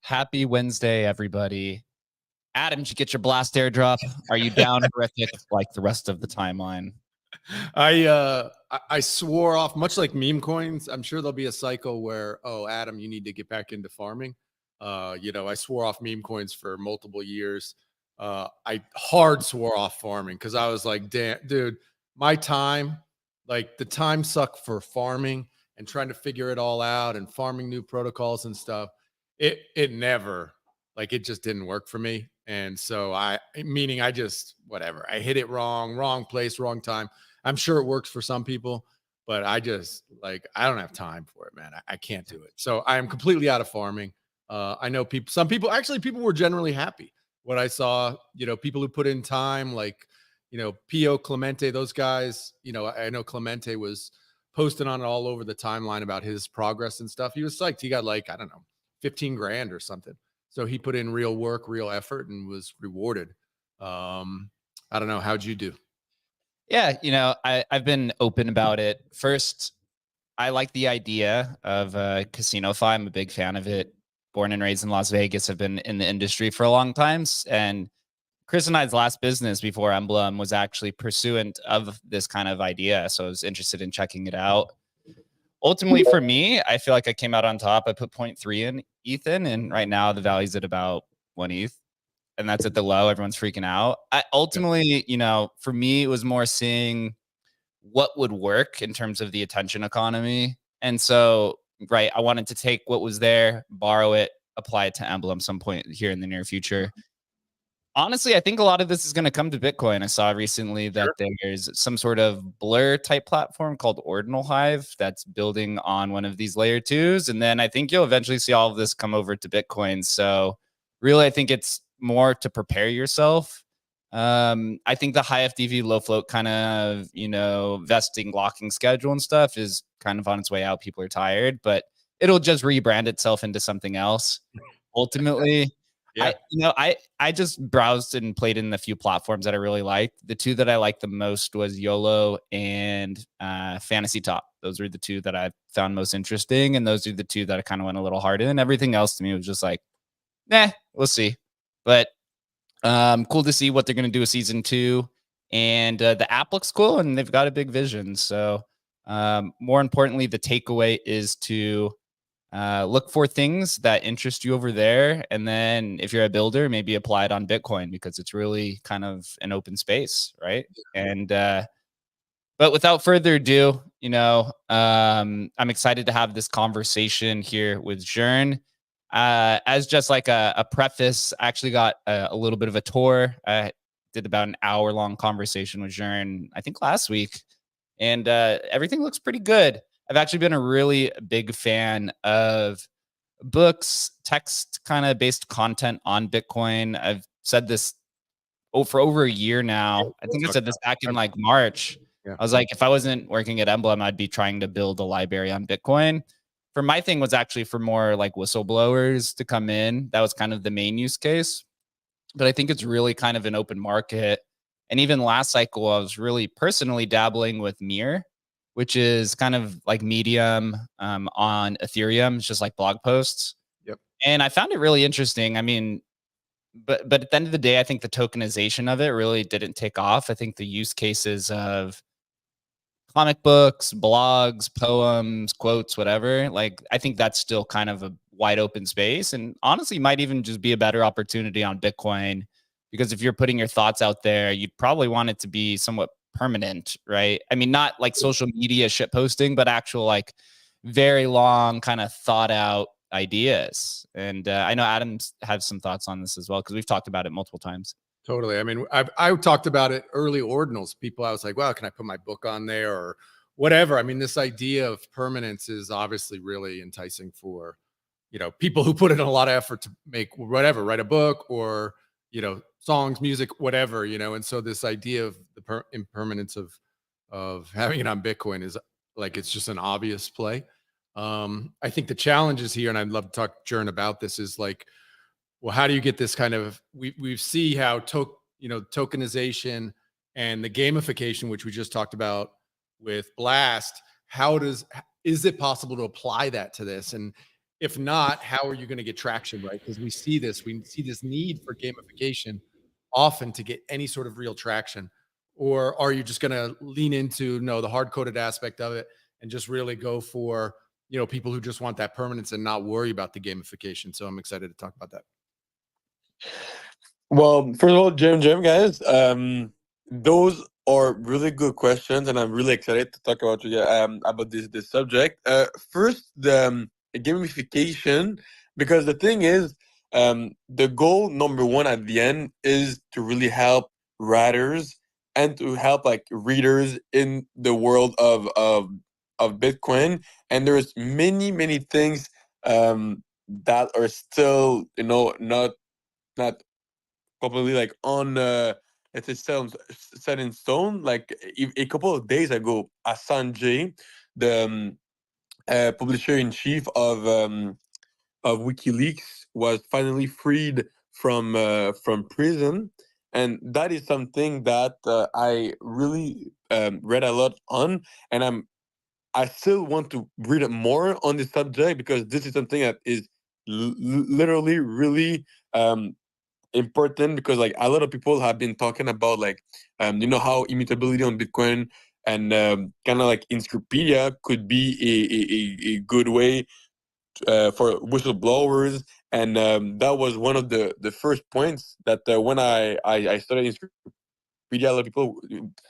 Happy Wednesday, everybody. Adam, did you get your blast airdrop? Are you down horrific like the rest of the timeline? I swore off, much like meme coins. I'm sure there'll be a cycle where, oh, Adam, you need to get back into farming. I swore off meme coins for multiple years. I hard swore off farming because I was like, damn, dude, my time, like the time suck for farming and trying to figure it all out and farming new protocols and stuff. It never, like, it just didn't work for me. And so meaning I just, whatever, I hit it wrong place, wrong time. I'm sure it works for some people, but I just, like, I don't have time for it, man. I can't do it. So I am completely out of farming. I know some people, actually, people were generally happy when I saw, people who put in time, like, Pio Clemente, those guys. I know Clemente was posting on it all over the timeline about his progress and stuff. He was psyched. He got, like, I don't know, 15 grand or something. So he put in real work, real effort, and was rewarded. I don't know. How'd you do? Yeah, I've been open about it. First, I like the idea of casino fi. I'm a big fan of it. Born and raised in Las Vegas, have been in the industry for a long time. And Chris and I's last business before Emblem was actually pursuant of this kind of idea. So I was interested in checking it out. Ultimately, for me, I feel like I came out on top. I put 0.3 in ETH in, and right now the value's at about 1 ETH. And that's at the low. Everyone's freaking out. Ultimately, for me, it was more seeing what would work in terms of the attention economy. And so, right, I wanted to take what was there, borrow it, apply it to Emblem some point here in the near future. Honestly, I think a lot of this is going to come to Bitcoin. I saw recently that there's some sort of Blur type platform called Ordinal Hive that's building on one of these layer twos. And then I think you'll eventually see all of this come over to Bitcoin. So really, I think it's more to prepare yourself. I think the high FDV, low float kind of, vesting, locking schedule and stuff is kind of on its way out. People are tired, but it'll just rebrand itself into something else. Ultimately, Yeah. I just browsed and played in a few platforms that I really liked. The two that I liked the most was YOLO and Fantasy Top. Those were the two that I found most interesting, and those are the two that I kind of went a little hard in. Everything else to me was just like, nah, we'll see. But cool to see what they're going to do with season 2. And the app looks cool, and they've got a big vision. So more importantly, the takeaway is to look for things that interest you over there. And then if you're a builder, maybe apply it on Bitcoin because it's really kind of an open space, right? And but without further ado, I'm excited to have this conversation here with Jern. As just like a preface, I actually got a little bit of a tour. I did about an hour-long conversation with Jern, I think last week, and everything looks pretty good. I've actually been a really big fan of books, text kind of based content on Bitcoin. I've said this for over a year now. I think I said this back in like March. I was like, if I wasn't working at Emblem, I'd be trying to build a library on Bitcoin. For my thing was actually for more like whistleblowers to come in. That was kind of the main use case. But I think it's really kind of an open market. And even last cycle, I was really personally dabbling with Mir, which is kind of like Medium on Ethereum. It's just like blog posts. Yep. And I found it really interesting. I mean, but at the end of the day, I think the tokenization of it really didn't take off. I think the use cases of comic books, blogs, poems, quotes, whatever, like I think that's still kind of a wide open space, and honestly might even just be a better opportunity on Bitcoin, because if you're putting your thoughts out there, you'd probably want it to be somewhat permanent, right? I mean, not like social media shit posting, but actual like very long kind of thought out ideas. And I know Adam's has some thoughts on this as well, because we've talked about it multiple times. Totally. I mean, I talked about it early ordinals. People, I was like, well, can I put my book on there or whatever? I mean, this idea of permanence is obviously really enticing for, people who put in a lot of effort to make whatever, write a book or, songs, music, whatever, and so this idea of the impermanence of having it on Bitcoin is like, it's just an obvious play. I think the challenges here, and I'd love to talk to Jern about this, is like, well, how do you get this kind of, we see how tokenization and the gamification, which we just talked about with Blast, is it possible to apply that to this? And If not, how are you going to get traction, right? Because we see this need for gamification often to get any sort of real traction. Or are you just going to lean into the hard coded aspect of it and just really go for people who just want that permanence and not worry about the gamification? So I'm excited to talk about that. Well, first of all, Jim, guys, those are really good questions, and I'm really excited to talk about this subject. First, the gamification, because the thing is, the goal number one at the end is to really help writers and to help like readers in the world of Bitcoin. And there's many things that are still not probably like on it's set in stone. Like a couple of days ago, Assange, the publisher in chief of WikiLeaks, was finally freed from prison, and that is something that I really read a lot on, and I still want to read more on this subject because this is something that is literally really important, because like a lot of people have been talking about like how immutability on Bitcoin and kind of like Inscripedia could be a good way for whistleblowers, and that was one of the first points that when I started Inscripedia, a lot of people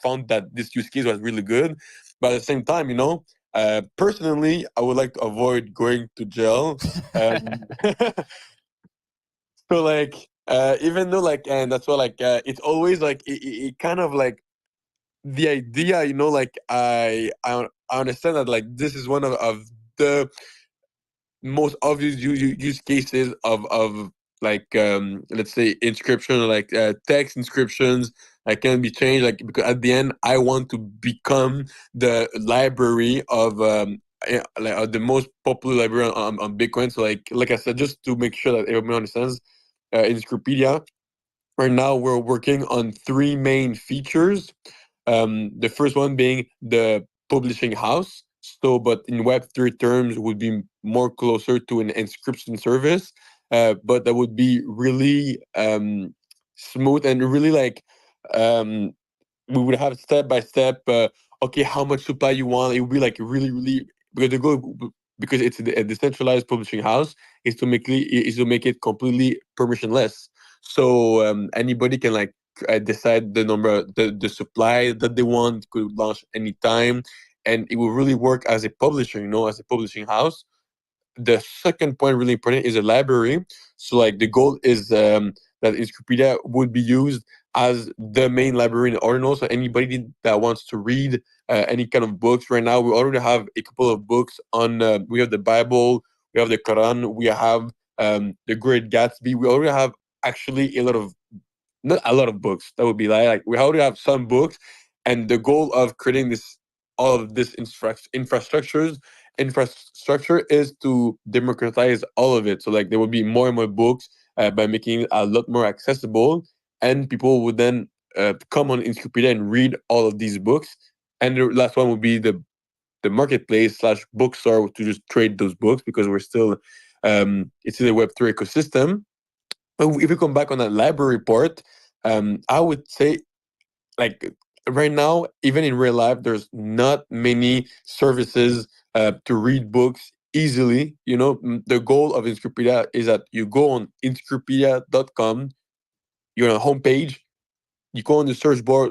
found that this use case was really good, but at the same time, personally, I would like to avoid going to jail. So like even though like, and that's why like it's always like it kind of like the idea, like I understand that like this is one of the most obvious use cases of like let's say inscription, like text inscriptions that can be changed, like because at the end I want to become the library of the most popular library on Bitcoin. So like I said, just to make sure that everyone understands, Inscripedia, right now we're working on three main features. The first one being the publishing house. So, but in Web3 terms, would be more closer to an inscription service. But that would be really smooth and really like um, we would have step by step. Okay, how much supply you want? It would be like really, because the goal, because it's a decentralized publishing house, is to make it completely permissionless. So anybody can like decide the supply that they want, could launch anytime, and it will really work as a publisher, as a publishing house. The second point really important is a library. So like the goal is that Inscripedia would be used as the main library in Ordinal. So anybody that wants to read any kind of books, right now we already have a couple of books on. We have the Bible, we have the Quran, we have the Great Gatsby. We already have actually a lot of, not a lot of books. That would be like we already have some books, and the goal of creating this all of this infrastructure is to democratize all of it. So like there will be more and more books by making it a lot more accessible, and people would then come on Inscripedia and read all of these books. And the last one would be the marketplace slash bookstore to just trade those books, because we're still it's in the Web3 ecosystem. But if we come back on that library part, I would say like right now, even in real life, there's not many services to read books easily. The goal of Inscripedia is that you go on inscripedia.com, you're on a homepage, you go on the search bar,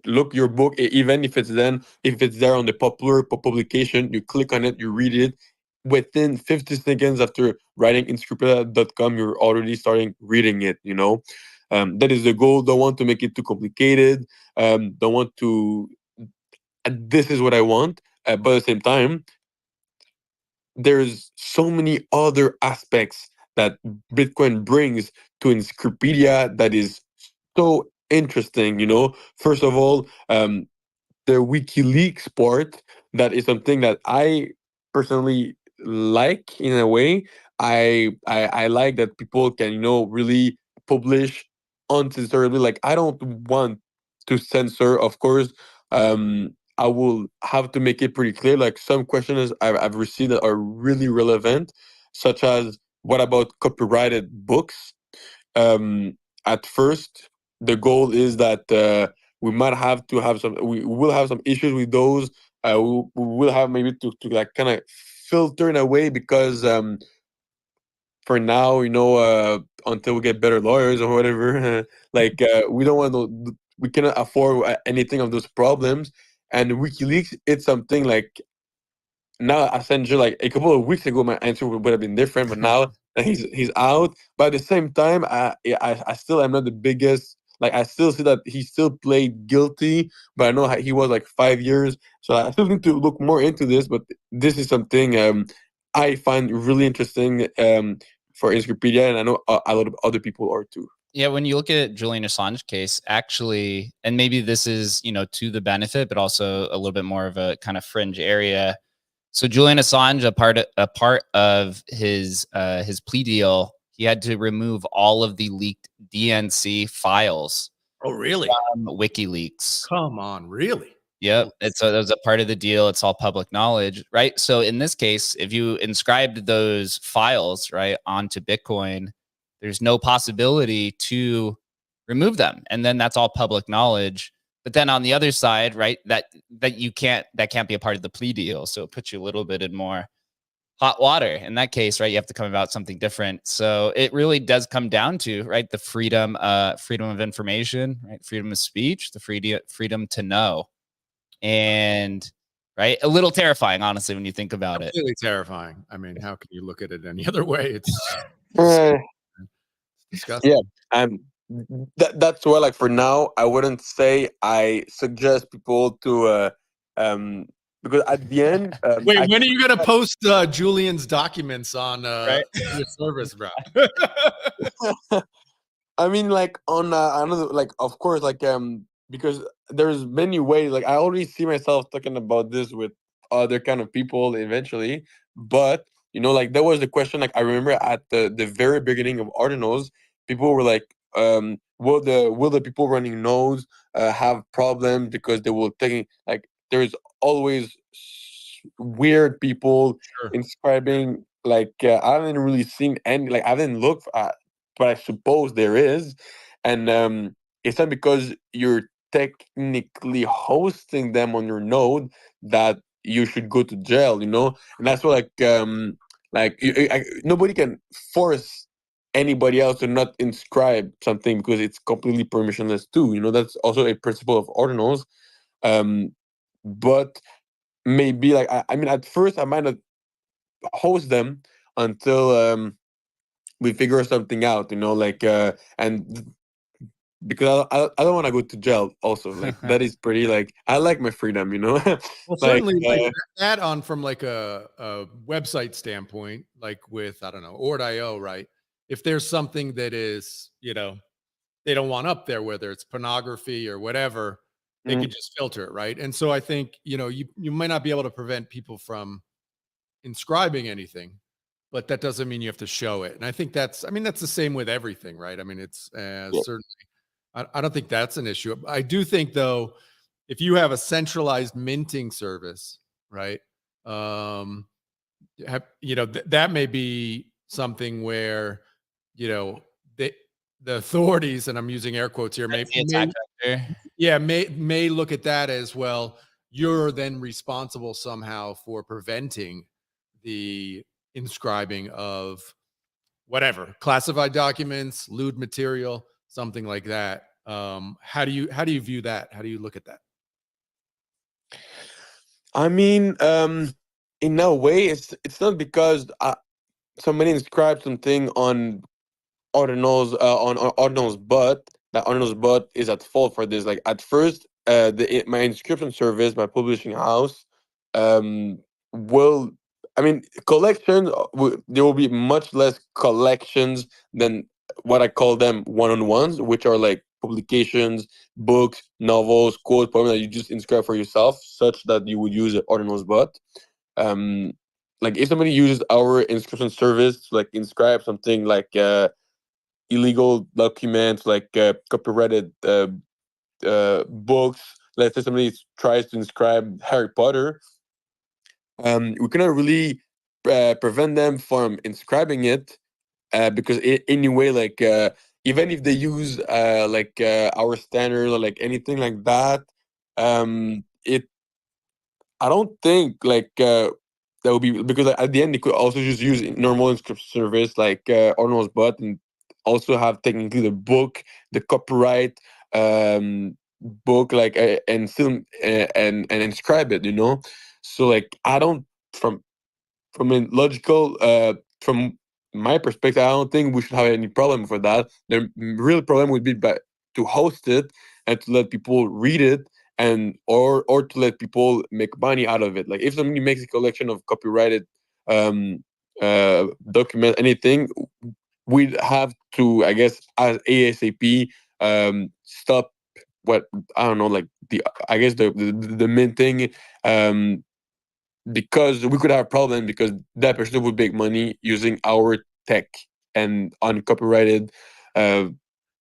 look your book, even if it's there on the popular publication, you click on it, you read it. Within 50 seconds after writing inscripedia.com, you're already starting reading it. That is the goal. Don't want to make it too complicated. Don't want to. This is what I want. But at the same time, there's so many other aspects that Bitcoin brings to Inscripedia that is so interesting. First of all, the WikiLeaks part, that is something that I personally like in a way. I like that people can really publish uncensorably. Like I don't want to censor, of course. I will have to make it pretty clear. Like some questions I've received that are really relevant. such as what about copyrighted books? At first, the goal is that we might have to have some. We will have some issues with those. We will have maybe to like kind of filter in a way because for now, until we get better lawyers or whatever, like we don't want to. We cannot afford anything of those problems. And WikiLeaks, it's something like now essentially like a couple of weeks ago my answer would have been different, but now that he's out. But at the same time, I still am not the biggest. Like I still see that he still played guilty, but I know he was like 5 years, so I still need to look more into this. But this is something I find really interesting for Inscripedia, and I know a lot of other people are too. Yeah, when you look at Julian Assange case, actually, and maybe this is, to the benefit, but also a little bit more of a kind of fringe area. So Julian Assange, a part of his plea deal, he had to remove all of the leaked DNC files Oh, really? from WikiLeaks. Come on, really? Yep. It's that was a part of the deal. It's all public knowledge, right? So in this case, if you inscribed those files, right, onto Bitcoin, there's no possibility to remove them. And then that's all public knowledge. But then on the other side, right, that can't be a part of the plea deal. So it puts you a little bit in more hot water. In that case, right, you have to come about something different. So it really does come down to, right, the freedom of information, right, freedom of speech, the freedom to know. And right, a little terrifying, honestly, when you think about it. Completely terrifying. I mean, how can you look at it any other way? It's disgusting. Yeah, and that's why, like, for now, I wouldn't say I suggest people to because at the end, Wait, when are you gonna post Julian's documents on Right. your service, bro? I mean, like on another, like of course, like because there's many ways. Like I already see myself talking about this with other kind of people eventually, but like that was the question. Like I remember at the very beginning of Ordinals, people were like, will the people running nodes have problems because they will take like there's always weird people Sure. inscribing. Like I haven't really seen any. Like I didn't look at, but I suppose there is. And it's not because you're technically hosting them on your node that you should go to jail, And that's why, nobody can force anybody else to not inscribe something because it's completely permissionless too. That's also a principle of ordinals. But maybe like I mean, at first I might not host them until we figure something out, and because I don't want to go to jail also. Like that is pretty, like I like my freedom, Well, like certainly like that on from like a website standpoint, like with, I don't know, Ord.io, right? If there's something that is, they don't want up there, whether it's pornography or whatever, they Mhm. can just filter it, right? And so I think, you might not be able to prevent people from inscribing anything, but that doesn't mean you have to show it. And I think that's the same with everything, right? I mean, it's Yeah. certainly, I don't think that's an issue. I do think though, if you have a centralized minting service, right? That may be something where, the authorities, and I'm using air quotes here, That's the attack vector. may look at that as, well, you're then responsible somehow for preventing the inscribing of whatever classified documents, lewd material, something like that. How do you view that? How do you look at that? I mean, in a way, it's not because somebody inscribed something on on Ordinals bot, that Ordinals bot is at fault for this. Like at first, my inscription service, my publishing house, um, will. I mean, collections. There will be much less collections than what I call them one-on-ones, which are like publications, books, novels, quotes, poems that you just inscribe for yourself, such that you would use an Ordinals bot. Um, like if somebody uses our inscription service to like inscribe something like illegal documents, like copyrighted books. Let's say somebody tries to inscribe Harry Potter. We cannot really prevent them from inscribing it, because anyway, like even if they use our standard or like anything like that, it I don't think like that would be, because like, at the end they could also just use normal inscription service like Arnold's bot, and also have technically the book, the copyright book, like and still and inscribe it, you know. So like I don't, from a logical from my perspective, I don't think we should have any problem for that. The real problem would be to host it and to let people read it, and or to let people make money out of it. Like if somebody makes a collection of copyrighted um document, anything, we'd have to, I guess, as ASAP stop what, I don't know, like the, I guess the main thing, um because we could have a problem because that person would make money using our tech and uncopyrighted uh,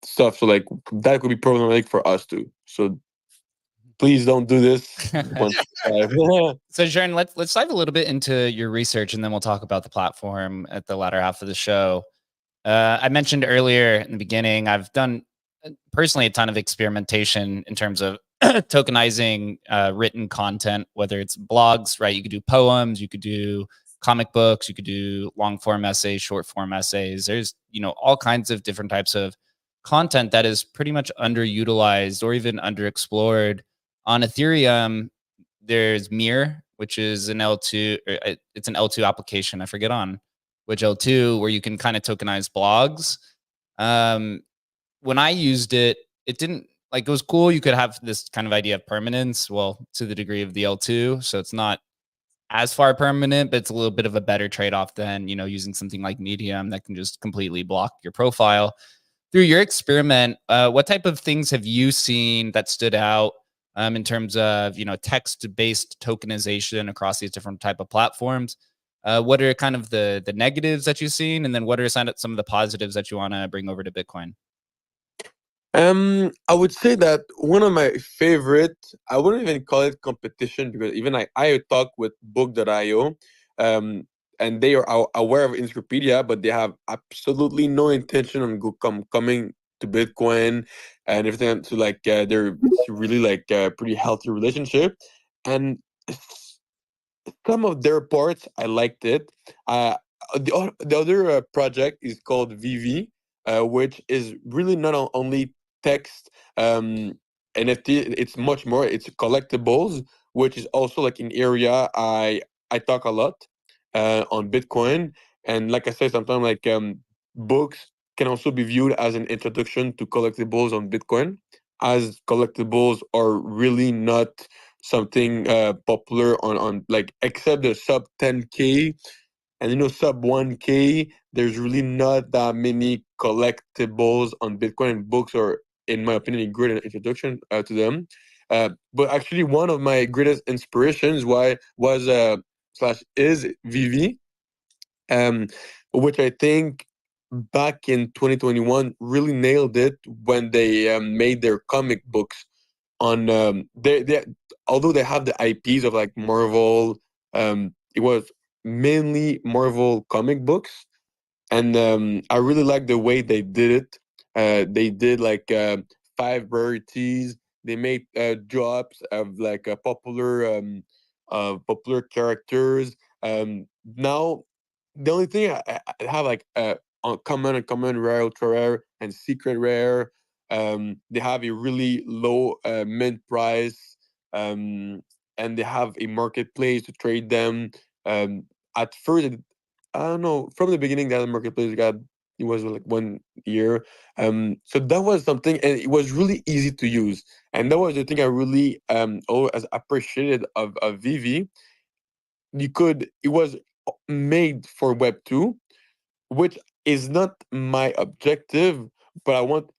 stuff. So like that could be problematic for us too. So please don't do this. So Sharon, let's dive a little bit into your research, and then we'll talk about the platform at the latter half of the show. I mentioned earlier in the beginning, I've done personally a ton of experimentation in terms of tokenizing written content, whether it's blogs, right? You could do poems, you could do comic books, you could do long form essays, short form essays. There's, all kinds of different types of content that is pretty much underutilized or even underexplored. On Ethereum, there's Mirror, which is an L2, it's an L2 application. I forget on which L2, where you can kind of tokenize blogs. When I used it, it didn't, like, it was cool. You could have this kind of idea of permanence, well, to the degree of the L2. So it's not as far permanent, but it's a little bit of a better trade-off than, using something like Medium that can just completely block your profile. Through your experiment, what type of things have you seen that stood out in terms of, text-based tokenization across these different type of platforms? What are kind of the negatives that you've seen, and then what are some of the positives that you want to bring over to Bitcoin? I would say that one of my favorite, I wouldn't even call it competition, because even I talk with book.io, um, and they are aware of Inscripedia, but they have absolutely no intention on coming to Bitcoin and everything. To like they're really like a pretty healthy relationship, and some of their parts I liked it. The other project is called VV, which is really not only text NFT. It's much more. It's collectibles, which is also like an area I talk a lot on Bitcoin. And like I said, sometimes like books can also be viewed as an introduction to collectibles on Bitcoin, as collectibles are really not something popular on like, except the sub 10K, and sub 1K, there's really not that many collectibles on Bitcoin, and books are, in my opinion, a great introduction to them. But actually one of my greatest inspirations was slash is VV, um which I think back in 2021 really nailed it when they made their comic books on they although they have the IPs of like Marvel. It was mainly Marvel comic books, and I really like the way they did it. They did like 5 rarities. They made drops of like popular characters. Now the only thing I have like uncommon, rare, ultra rare, and secret rare. They have a really low mint price, and they have a marketplace to trade them. At first, I don't know. From the beginning, that marketplace it was like 1 year. So that was something, and it was really easy to use. And that was the thing I really always appreciated of Vivi. It was made for Web 2, which is not my objective, but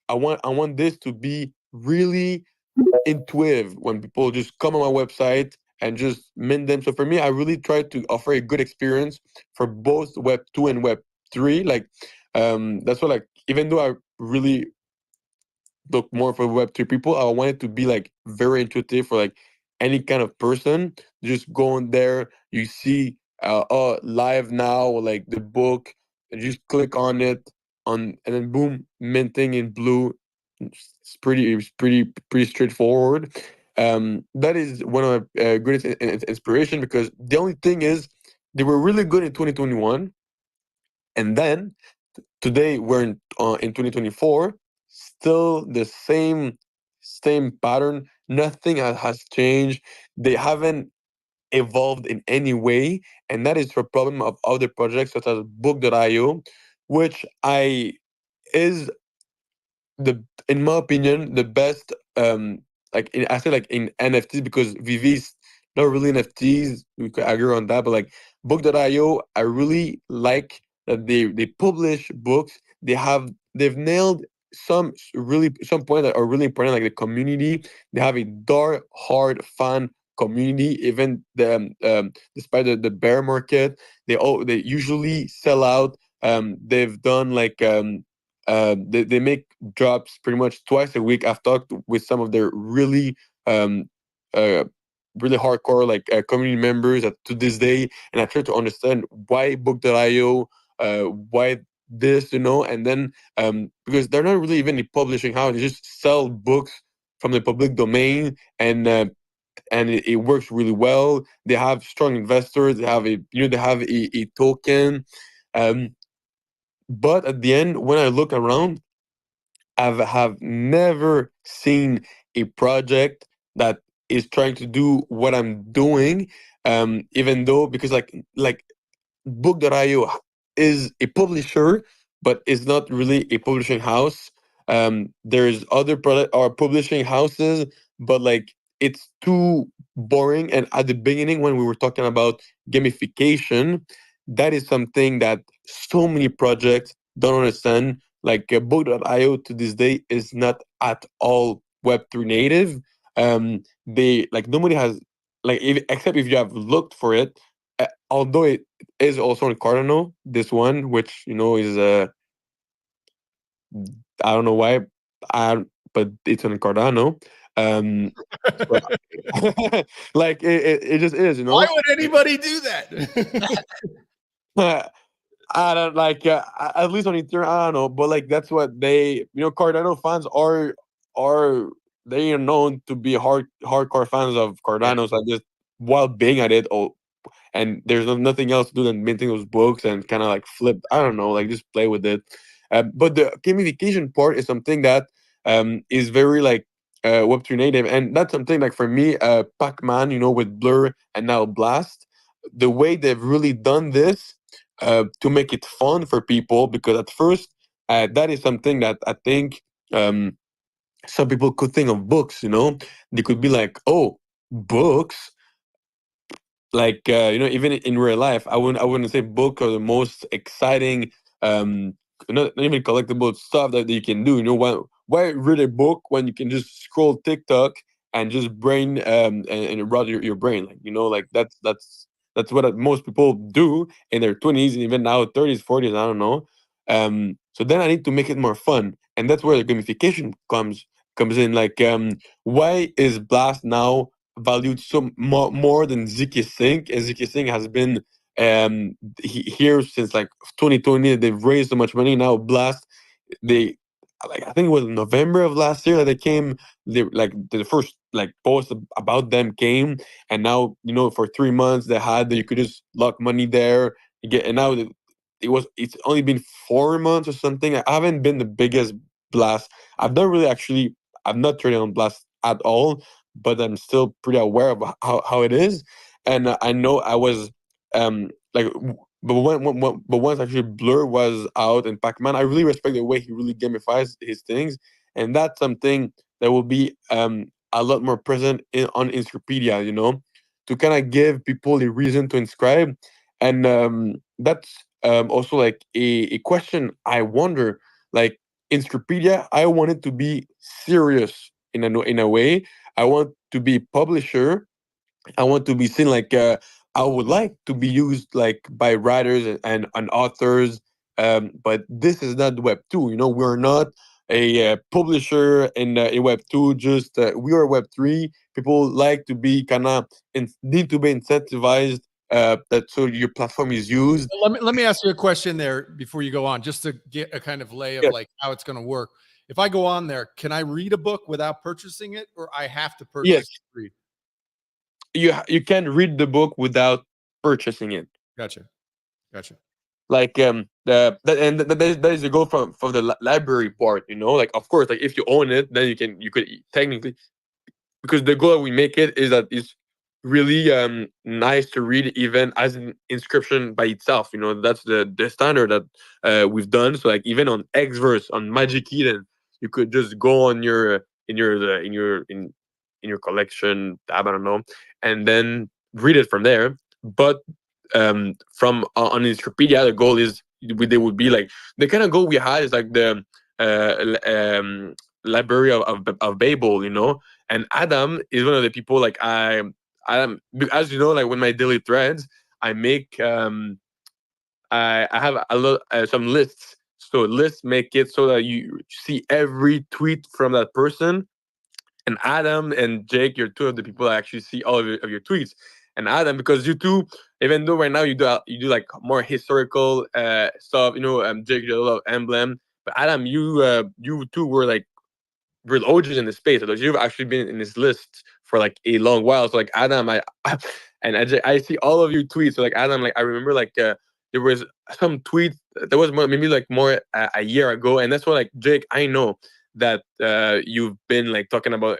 I want this to be really intuitive when people just come on my website and just mint them. So for me, I really try to offer a good experience for both Web 2 and Web 3. Like that's what, like, even though I really look more for Web 3 people, I want it to be like very intuitive for like any kind of person. Just go in there, you see live now, like the book, and just click on it and then boom, minting in blue. It's pretty straightforward. That is one of my greatest inspiration, because the only thing is they were really good in 2021, and then today we're in 2024, still the same pattern. Nothing has changed. They haven't evolved in any way, and that is the problem of other projects such as book.io, which I is the in my opinion the best, like I say like in NFTs, because VV's not really NFTs, we could agree on that, but like book.io, I really like that they publish books. They've nailed some points that are really important, like the community. They have a dark hard fan community. Even despite the bear market, they usually sell out. They've done like they make drops pretty much twice a week. I've talked with some of their um uh really hardcore like community members to this day, and I try to understand why book.io, why this, and then because they're not really even a publishing house, they just sell books from the public domain, and it works really well. They have strong investors. They have a token. um but at the end, when I look around, have never seen a project that is trying to do what I'm doing. Even though, because like book.io is a publisher, but it's not really a publishing house. There's other product or publishing houses, but like it's too boring. And at the beginning, when we were talking about gamification, that is something that so many projects don't understand. Like book.io to this day is not at all Web3 native. They like nobody has like except if you have looked for it. Although it is also in Cardano, this one, which is I don't know why, but it's on Cardano. Um, so, like it just is, Why would anybody do that? I don't like at least on Ethereum. I don't know, but like that's what Cardano fans are they are known to be hardcore fans of Yeah. Cardano. So just while being at it, and there's nothing else to do than minting those books and kind of like flip. I don't know, like just play with it. But the gamification part is something that is very like Web3 native, and that's something like for me, Pac-Man, with Blur and now Blast, the way they've really done this to make it fun for people. Because at first, that is something that I think some people could think of books. They could be like, oh, books, like even in real life, I wouldn't say book are the most exciting, not even collectible stuff that you can do. Why read a book when you can just scroll TikTok and just brain and rot your brain, like like that's what most people do in their 20s and even now 30s 40s, I don't know. So then I need to make it more fun, and that's where the gamification comes in. Like why is Blast now valued so more than Ziki Singh? And Ziki Singh has been here since like 2020. They've raised so much money. Now Blast, they like I think it was November of last year that they came. They like the first like post about them came, and now for 3 months they had that you could just lock money there. You get, and now it's only been 4 months or something. I haven't been the biggest Blast. I've not really actually. I'm not trading on Blast at all, but I'm still pretty aware of how it is. And I know I was like, but once actually Blur was out and Pac-Man, I really respect the way he really gamifies his things, and that's something that will be a lot more present on Inscripedia, to kind of give people a reason to inscribe. And that's also like a question I wonder, like Inscripedia, I want it to be serious in a way. I want to be publisher. I want to be seen like I would like to be used like by writers and authors. But this is not Web 2. We're not a publisher in Web 2. Just we are Web 3. People like to be kind of need to be incentivized that so your platform is used. Let me ask you a question there before you go on, just to get a kind of lay of Yeah. like how it's going to work. If I go on there, can I read a book without purchasing it, or I have to purchase Yes, it to read? you can read the book without purchasing it. Gotcha. Gotcha. Like that is the goal from the library part. Like of course, like if you own it, then you could technically, because the goal we make it is that it's really nice to read even as an inscription by itself. That's the standard that we've done. So like even on Xverse, on Magic Eden, you could just go on your in your collection tab, I don't know, and then read it from there. But from on Inscripedia, the goal is they would be like the kind of goal we had is like the library of Babel, and Adam is one of the people like Adam, as you know, like with my daily threads, I make I have a lot some lists. So lists make it so that you see every tweet from that person. And Adam and Jake, you're two of the people that actually see all of your tweets. And Adam, because you two, even though right now you do like more historical stuff, Jake, you do a lot of Emblem, but Adam, you two were like real OGs in the space. Like, you've actually been in this list for like a long while. So like Adam, and I see all of your tweets. So like Adam, like I remember like there was some tweet that was maybe like more a year ago, and that's why like Jake, I know that you've been like talking about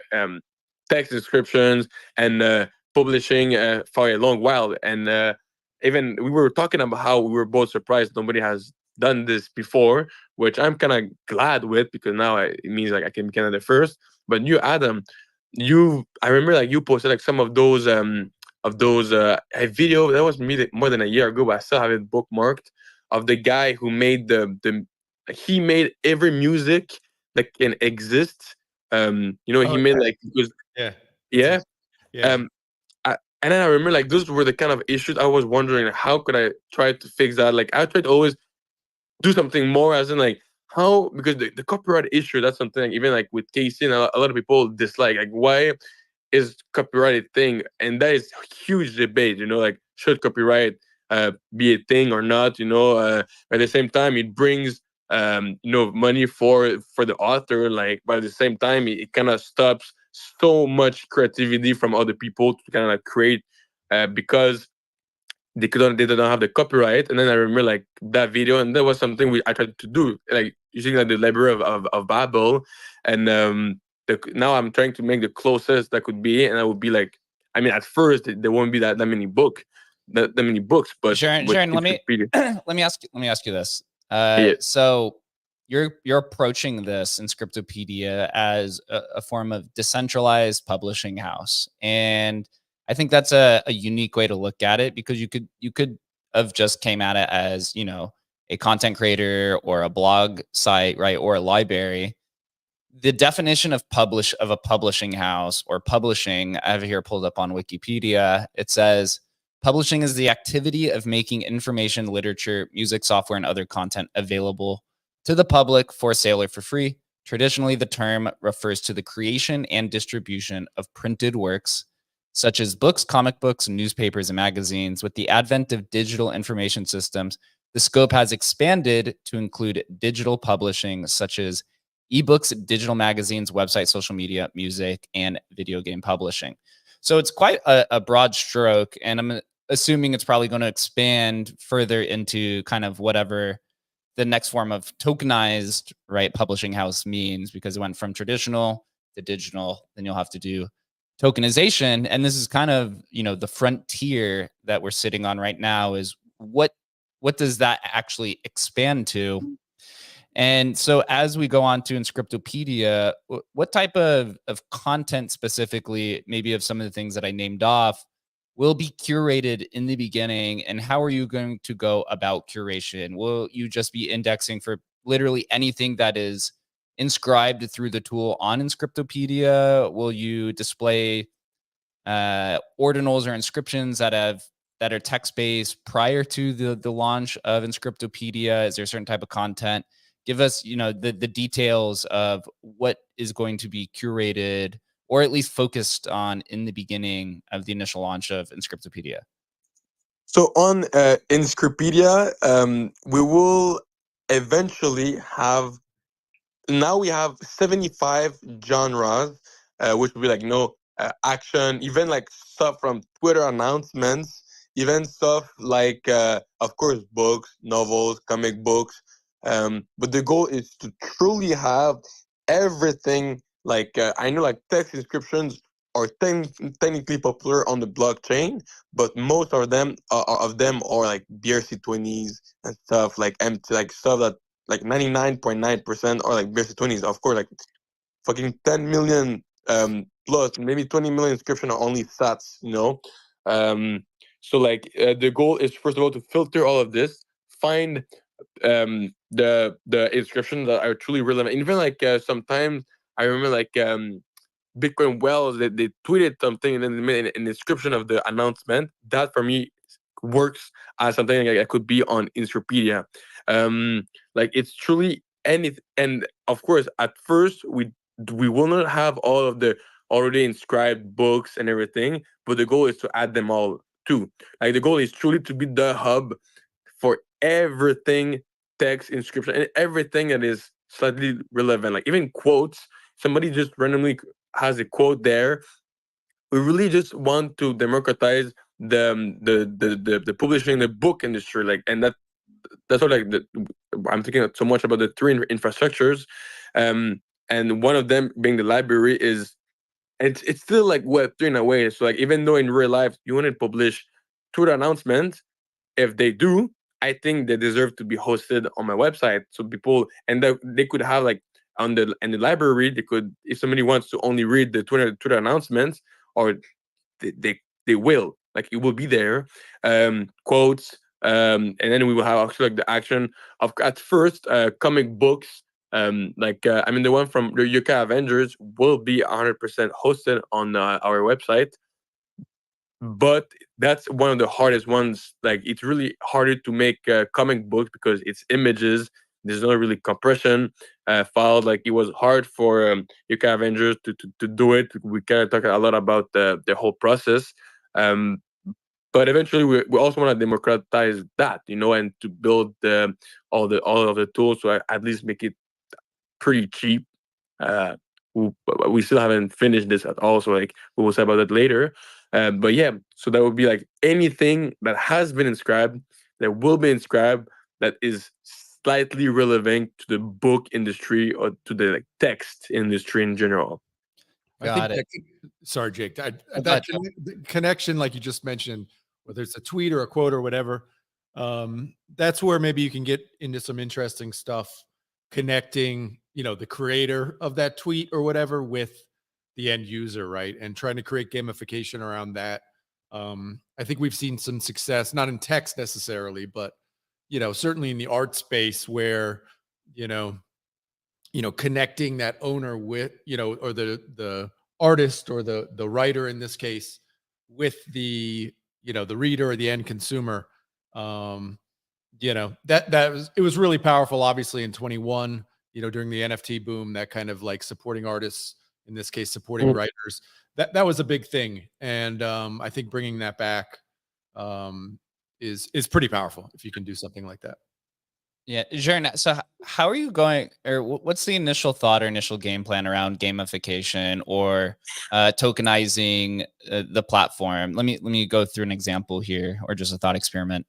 text descriptions and publishing for a long while, and even we were talking about how we were both surprised nobody has done this before, which I'm kind of glad with, because now it means like I can be kind of the first. But you, Adam, I remember like you posted like some of those a video that was maybe more than a year ago, but I still have it bookmarked, of the guy who made he made every music that can exist. He Oh, made like yeah. yeah. Yeah. And then I remember like those were the kind of issues I was wondering, how could I try to fix that? Like I tried to always do something more, as in like how, because the copyright issue, that's something like, even like with Casey and a lot of people dislike, like why is copyrighted thing, and that is huge debate, like should copyright be a thing or not, at the same time it brings money for the author, like, but at the same time it kind of stops so much creativity from other people to kind of like create because they don't have the copyright. And then I remember like that video, and that was something I tried to do, like using like the library of Babel, and now I'm trying to make the closest that could be, and I would be like, I mean, at first there won't be that many books, but Sharon, let me let me ask you this. Yeah. So you're approaching this Inscriptopedia as a form of decentralized publishing house, and I think that's a unique way to look at it, because you could have just came at it as, a content creator or a blog site, right, or a library. The definition of a publishing house or publishing, I have it here pulled up on Wikipedia. It says publishing is the activity of making information, literature, music, software, and other content available to the public for sale or for free. Traditionally, the term refers to the creation and distribution of printed works, such as books, comic books, newspapers, and magazines. With the advent of digital information systems, the scope has expanded to include digital publishing, such as ebooks, digital magazines, websites, social media, music, and video game publishing. So it's quite a broad stroke, and I'm assuming it's probably going to expand further into kind of whatever the next form of tokenized, right, publishing house means, because it went from traditional to digital. Then you'll have to do tokenization, and this is kind of, the frontier that we're sitting on right now, is what does that actually expand to? And so as we go on to Inscriptopedia, what type of content specifically, maybe of some of the things that I named off, will be curated in the beginning, and how are you going to go about curation? Will you just be indexing for literally anything that is inscribed through the tool on Inscriptopedia? Will you display ordinals or inscriptions that are text-based prior to the launch of Inscriptopedia? Is there a certain type of content? Give us, the details of what is going to be curated, or at least focused on, in the beginning of the initial launch of Inscriptopedia. So on Inscripedia, we will eventually have. Now we have 75 genres, which would be like action, even like stuff from Twitter announcements, even stuff like of course books, novels, comic books. But the goal is to truly have everything. Like I know like text inscriptions are technically popular on the blockchain, but most of them are like BRC20s and stuff like empty, like stuff that like 99.9% are like basic 20s. Of course, like fucking 10 million plus, maybe 20 million inscription are only sats, Um, so like the goal is first of all to filter all of this, find the inscriptions that are truly relevant. Even like sometimes I remember like Bitcoin Wells, they tweeted something and then they made an inscription of the announcement. That for me works as something like that could be on Inscripedia. Like it's truly anything. And of course, at first we will not have all of the already inscribed books and everything, but the goal is to add them all too. Like the goal is truly to be the hub for everything text inscription and everything that is slightly relevant, like even quotes. Somebody just randomly has a quote there. We really just want to democratize the publishing, the book industry, like, and that's what like I'm thinking so much about the three infrastructures, and one of them being the library is it's still like Web3 in a way. So like even though in real life you want to publish Twitter announcements, if they do, I think they deserve to be hosted on my website. So people and they could have like on the in the library, they could, if somebody wants to only read the Twitter announcements, or they will, like it will be there, quotes, and then we will have actually like the action of at first comic books. Like I mean the one from the UK Avengers will be 100% hosted on our website, but that's one of the hardest ones. Like it's really harder to make comic books because it's images. There's not really compression filed. Like it was hard for UK Avengers to do it. We kind of talk a lot about the whole process. Um, but eventually, we also want to democratize that, and to build all of the tools to at least make it pretty cheap. Uh, we still haven't finished this at all, so like we will say about that later. But yeah, so that would be like anything that has been inscribed, that will be inscribed, that is slightly relevant to the book industry or to the like text industry in general. Got it. Sorry, Jake. But The connection, like you just mentioned, whether it's a tweet or a quote or whatever, that's where maybe you can get into some interesting stuff, connecting, the creator of that tweet or whatever with the end user, right? And trying to create gamification around that. I think we've seen some success, not in text necessarily, but certainly in the art space where, connecting that owner with, or the artist or the writer in this case with the, the reader or the end consumer. It was really powerful, obviously in 21, during the NFT boom, that kind of like supporting artists, in this case, supporting writers, that was a big thing. And I think bringing that back is pretty powerful if you can do something like that. yeah, Jern, so how are you going, or what's the initial thought or initial game plan around gamification or tokenizing the platform? Let me go through an example here, or just a thought experiment.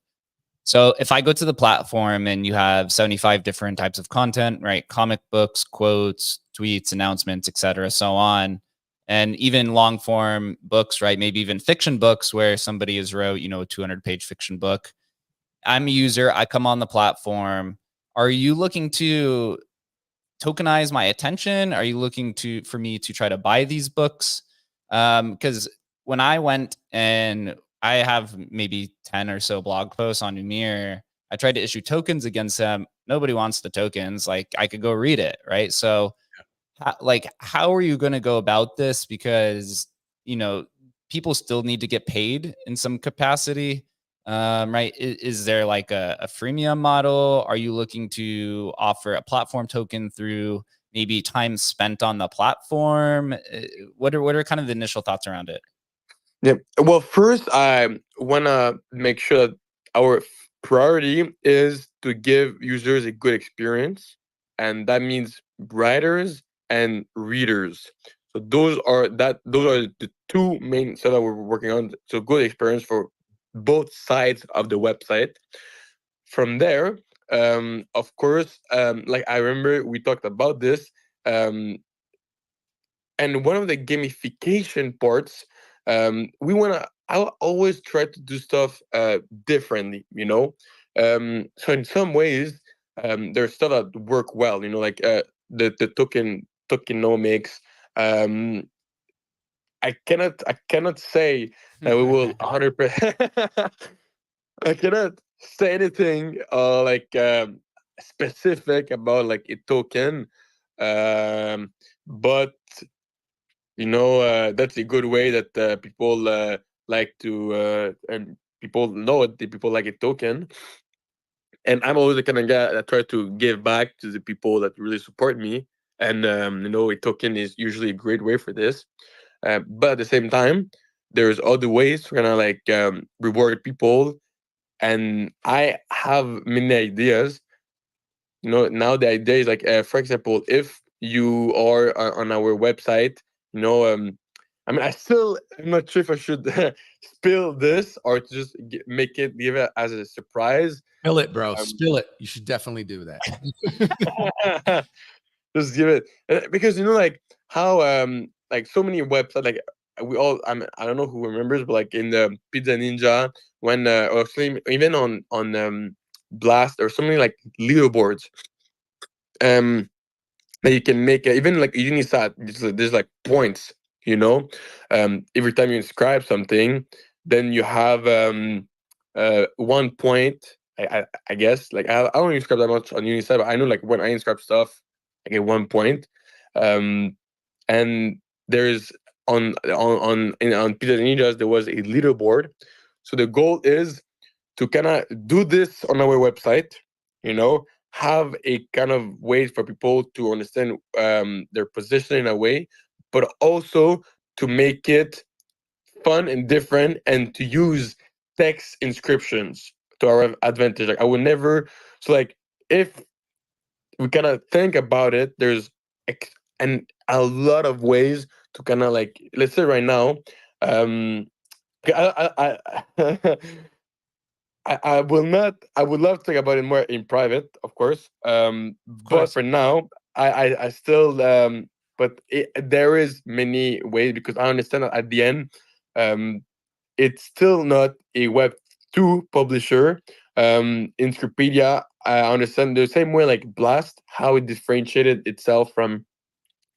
So if I go to the platform and you have 75 different types of content, right? Comic books, quotes, tweets, announcements, etc., so on, and even long form books, right? Maybe even fiction books where somebody has wrote, a 200-page fiction book. I'm a user. I come on the platform. Are you looking to tokenize my attention? Are you looking for me to try to buy these books? Because when I went, and I have maybe 10 or so blog posts on Umir, I tried to issue tokens against them. Nobody wants the tokens. Like I could go read it, right? So how are you going to go about this? Because, people still need to get paid in some capacity. Right. Is there like a freemium model? Are you looking to offer a platform token through maybe time spent on the platform? What are kind of the initial thoughts around it? Yeah. Well, first, I want to make sure that our priority is to give users a good experience, and that means writers and readers. So those are the two main stuff that we're working on. So good experience for both sides of the website. From there, of course, like I remember we talked about this. Um, and one of the gamification parts, we want to I'll always try to do stuff differently, so in some ways, there's stuff that work well, like the tokenomics. um I cannot say that we will 100%. I cannot say anything like specific about like a token, but that's a good way that people like to and people know it. The people like a token, and I'm always the kind of guy that try to give back to the people that really support me. And a token is usually a great way for this. But at the same time, there's other ways to kind of like reward people, and I have many ideas. Now the idea is like, for example, if you are on our website, I mean, I'm not sure if I should spill this or to just give it as a surprise. Spill it, bro. um, Spill it. You should definitely do that. just give it, because like how like so many websites, like I don't know who remembers, but like in the Pizza Ninja, when or even on Blast or something, like leaderboards, um that you can make, even like Unisat, there's like points, every time you inscribe something, then you have 1 point. I guess, like I don't inscribe that much on Unisat, but I know like when I inscribe stuff, I get 1 point. um and there's on Pizza Ninjas, there was a leaderboard. So the goal is to kind of do this on our website, you know, have a kind of way for people to understand their position in a way, but also to make it fun and different, and to use text inscriptions to our advantage. Like I would never, so like if we kind of think about it, there's and a lot of ways to kind of like, let's say right now, um, I I will not. I would love to talk about it more in private, of course. Of But course. for now, I still. But there is many ways, because I understand that at the end, um, it's still not a Web 2 publisher. Inscripedia, I understand the same way like Blast, how it differentiated itself from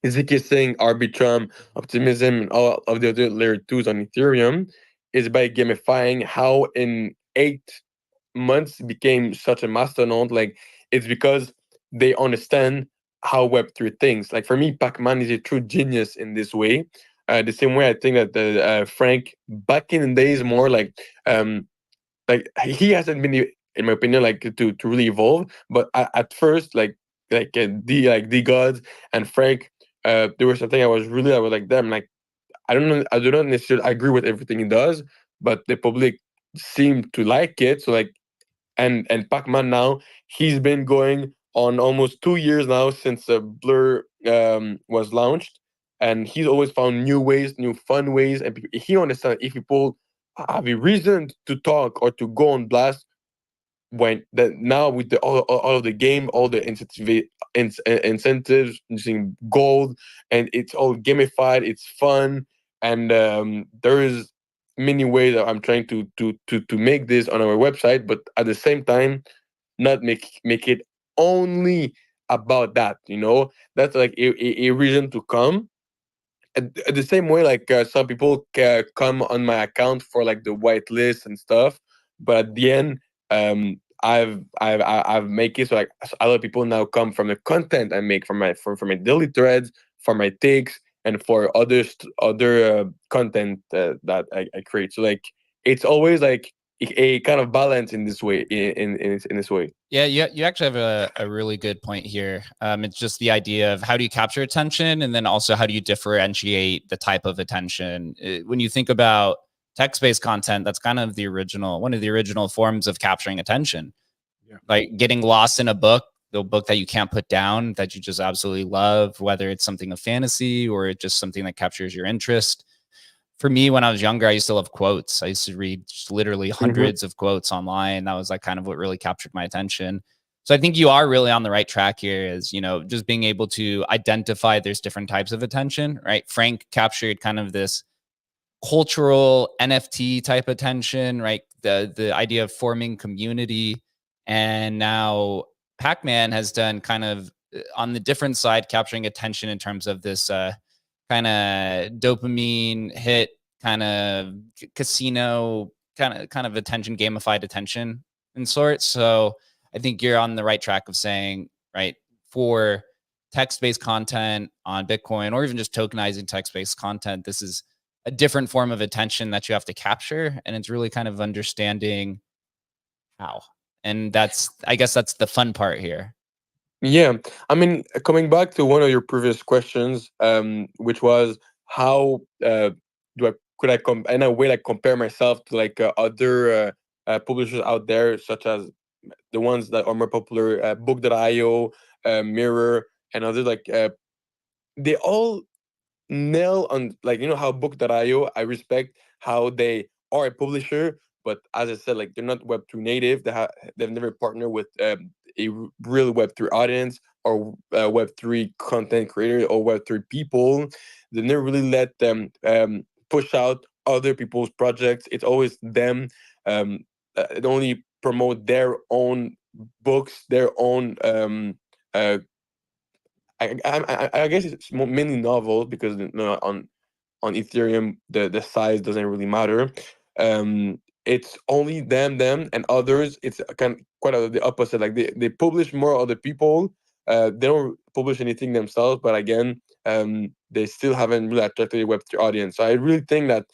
zk, Arbitrum, Optimism, and all of the other layer 2s on Ethereum, is by gamifying how in 8 months became such a mastodon. Like it's because they understand how Web3 thinks. Like for me, Pac-Man is a true genius in this way. The same way I think that the Frank back in the days more like he hasn't been, in my opinion, like to really evolve. But at first, the gods and Frank, there was something I was like them. Like I do not necessarily agree with everything he does, but the public seem to like it. So like, and Pac-Man now, he's been going on almost 2 years now since Blur was launched, and he's always found new ways, new fun ways, and he understands if people have a reason to talk or to go on Blast, when that now with all of the game, all the incentives using gold, and it's all gamified, it's fun, and there is many ways that I'm trying to make this on our website, but at the same time, not make it only about that. That's like a reason to come. At the same way, like some people come on my account for like the white list and stuff, but at the end, I've make it so like other people now come from the content I make from my daily threads, for my takes, and for other content that I create. So like it's always like a kind of balance in this way, in this way. Yeah, you actually have a really good point here. It's just the idea of how do you capture attention, and then also how do you differentiate the type of attention. When you think about text-based content, that's kind of one of the original forms of capturing attention. Yeah. Like getting lost in a book, the book that you can't put down, that you just absolutely love, whether it's something of fantasy or it's just something that captures your interest. For me, when I was younger, I used to love quotes. I used to read just literally hundreds of quotes online. That was like kind of what really captured my attention. So I think you are really on the right track here, is, just being able to identify there's different types of attention, right? Frank captured kind of this cultural NFT type attention, right? The idea of forming community. And now Pac-Man has done kind of on the different side, capturing attention in terms of this kind of dopamine hit, kind of casino, kind of attention, gamified attention in sorts. So I think you're on the right track of saying, right, for text-based content on Bitcoin, or even just tokenizing text-based content, this is a different form of attention that you have to capture. And it's really kind of understanding how. And I guess that's the fun part here. Yeah, I mean, coming back to one of your previous questions, which was how could I in a way like compare myself to like other publishers out there, such as the ones that are more popular, Book.io, Mirror, and others like they all nail on, like, how Book.io, I respect how they are a publisher, but as I said, like, they're not Web3 native. They've never partnered with a real Web3 audience or Web3 content creator or Web3 people. They never really let them push out other people's projects. It's always them. They only promote their own books, their own I guess it's mainly novels, because on Ethereum the size doesn't really matter. It's only them and others. It's quite the opposite. Like they publish more other people. They don't publish anything themselves, but again, they still haven't really attracted a Web3 audience. So I really think that,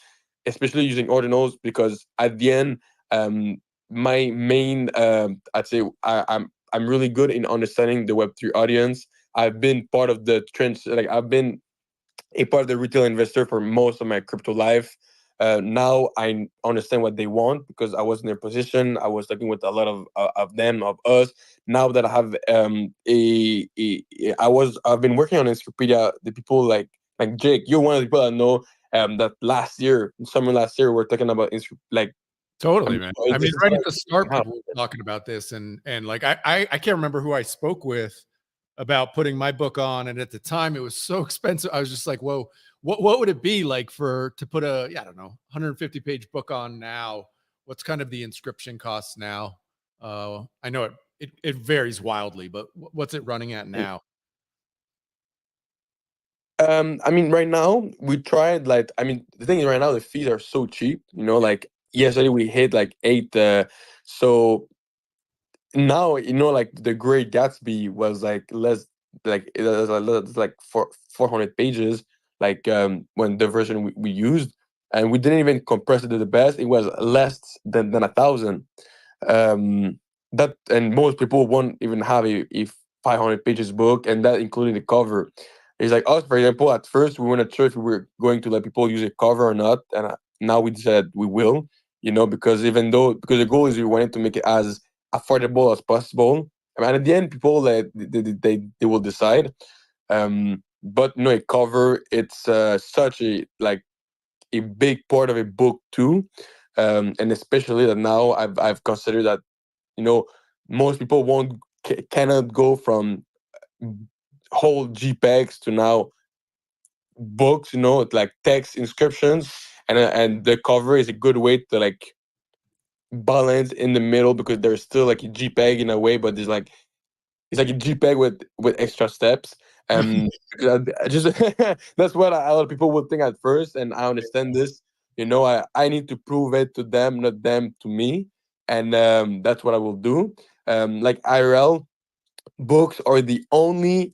especially using ordinals, because at the end, my main I'd say I'm really good in understanding the Web3 audience. I've been part of the trends. Like, I've been a part of the retail investor for most of my crypto life. Now I understand what they want, because I was in their position. I was talking with a lot of them, of us. Now that I have I've been working on Inscripedia. The people like Jake, you're one of the people I know. That summer last year, we're talking about like. Totally, man. I mean, right at the start, Wow. people were talking about this, and like I can't remember who I spoke with about putting my book on, and at the time it was so expensive. I was just like, whoa, what would it be like to put I don't know, 150-page book on now? What's kind of the inscription costs now? I know it varies wildly, but what's it running at now? I mean, right now we tried, like, I mean, the thing is, right now the fees are so cheap. Like yesterday we hit like 8. So now, like the Great Gatsby was like less, like it was like 400 pages, like when the version we used, and we didn't even compress it to the best. It was less than 1,000. That, and most people won't even have a 500 pages book, and that including the cover. It's like us, for example. At first, we weren't sure if we were going to let people use a cover or not, and now we decided we will. Because the goal is we wanted to make it as affordable as possible. I mean, at the end, people they will decide. But a cover, it's such a big part of a book too, and especially that now I've considered that most people cannot go from whole JPEGs to now books. Like text inscriptions, and the cover is a good way to like balance in the middle, because there's still like a JPEG in a way, but it's like a JPEG with extra steps. Because I just that's what a lot of people would think at first, and I understand this. I need to prove it to them, not them to me, and that's what I will do. Like IRL books are the only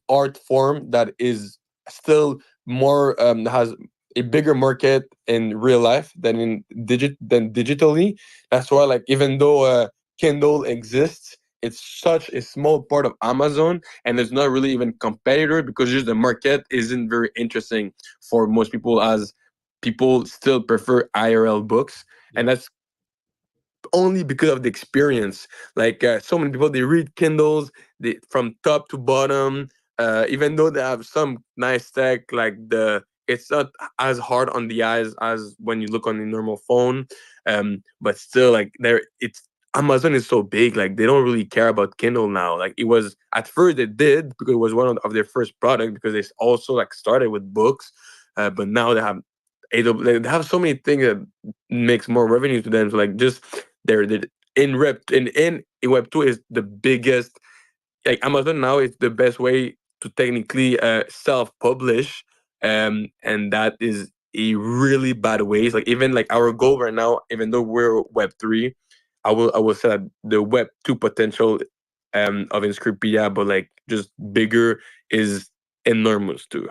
art form that is still more has a bigger market in real life than digitally. That's why, like, even though Kindle exists, it's such a small part of Amazon, and there's not really even competitor, because just the market isn't very interesting for most people, as people still prefer IRL books, and that's only because of the experience. Like so many people, they read Kindles from top to bottom. Even though they have some nice tech, like it's not as hard on the eyes as when you look on the normal phone. But still, like it's Amazon is so big, like they don't really care about Kindle now. Like it was at first they did because it was one of their first product because they also like started with books, but now they have they have so many things that makes more revenue to them. So like just they're in Web 2 is the biggest. Like Amazon now is the best way to technically self-publish, and that is a really bad way. Like even like our goal right now, even though we're Web 3, I will say that the Web 2 potential of Inscripedia, but like just bigger, is enormous too.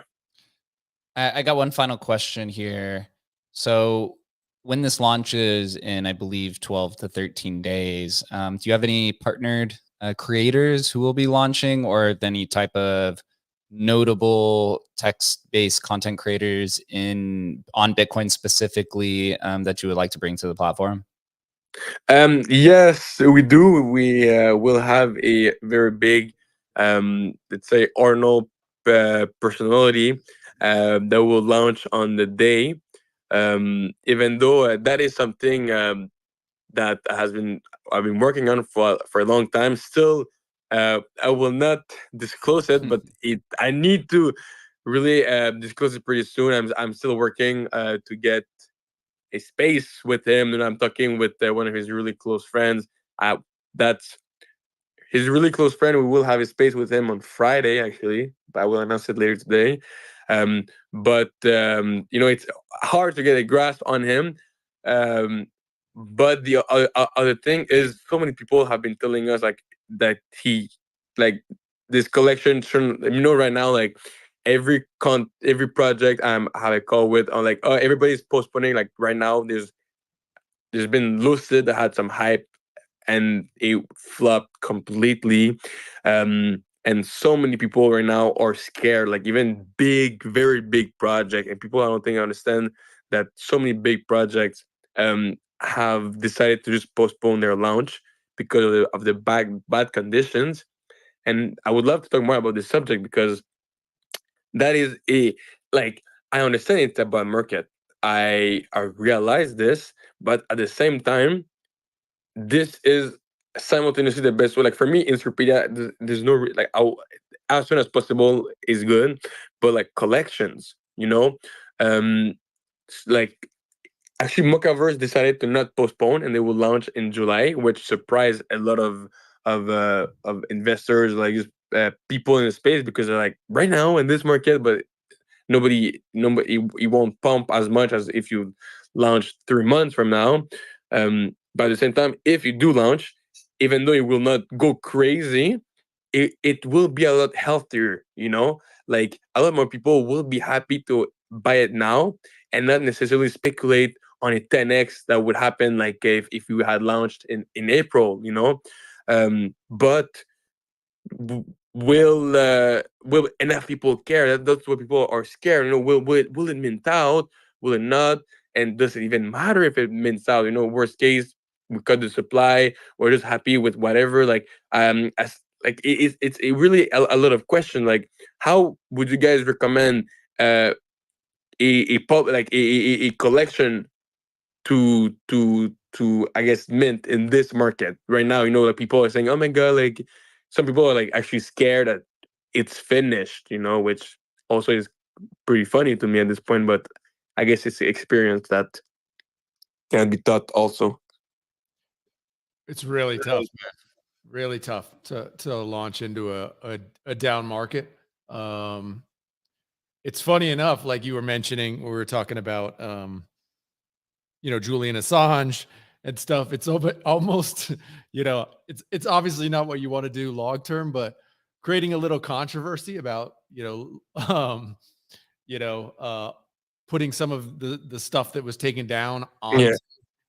I got one final question here. So when this launches in, I believe, 12 to 13 days, do you have any partnered creators who will be launching, or any type of notable text-based content creators on Bitcoin specifically that you would like to bring to the platform? Yes, we do. We will have a very big, let's say, Arnold personality that will launch on the day. Even though that is something that I've been working on for a long time. Still, I will not disclose it, but I need to really disclose it pretty soon. I'm still working to get a space with him, and I'm talking with one of his really close friends. That's his really close friend. We will have a space with him on Friday, actually. But I will announce it later today. But it's hard to get a grasp on him. Um, but the other thing is, so many people have been telling us like that like this collection shouldn't. Right now, like every project have a call with on like, oh, everybody's postponing. Like right now, there's been Lucid that had some hype and it flopped completely. And so many people right now are scared, like even big, very big project. And people, I don't think understand that so many big projects have decided to just postpone their launch because of the bad conditions. And I would love to talk more about this subject because that is like, I understand it's about market. I realize this, but at the same time, this is simultaneously the best way. Like for me, Inscripedia, there's no like as soon as possible is good, but like collections, like actually Mochaverse decided to not postpone and they will launch in July, which surprised a lot of investors, like just people in the space, because they're like right now in this market, but nobody it won't pump as much as if you launch 3 months from now. But at the same time, if you do launch, even though it will not go crazy, it will be a lot healthier, like a lot more people will be happy to buy it now and not necessarily speculate on a 10x that would happen like if you had launched in April, but will enough people care? That's what people are scared. Will it mint out? Will it not? And does it even matter if it mints out? Worst case, we cut the supply. We're just happy with whatever. Like as like it's a really a lot of question. Like how would you guys recommend a collection to I guess mint in this market right now? Like people are saying, oh my god, like some people are like actually scared that it's finished, which also is pretty funny to me at this point, but I guess it's the experience that can be taught also. It's really tough, man. Really tough to launch into a down market. It's funny enough, like you were mentioning, we were talking about Julian Assange and stuff. It's almost, it's obviously not what you want to do long term, but creating a little controversy about, putting some of the stuff that was taken down on. Yeah.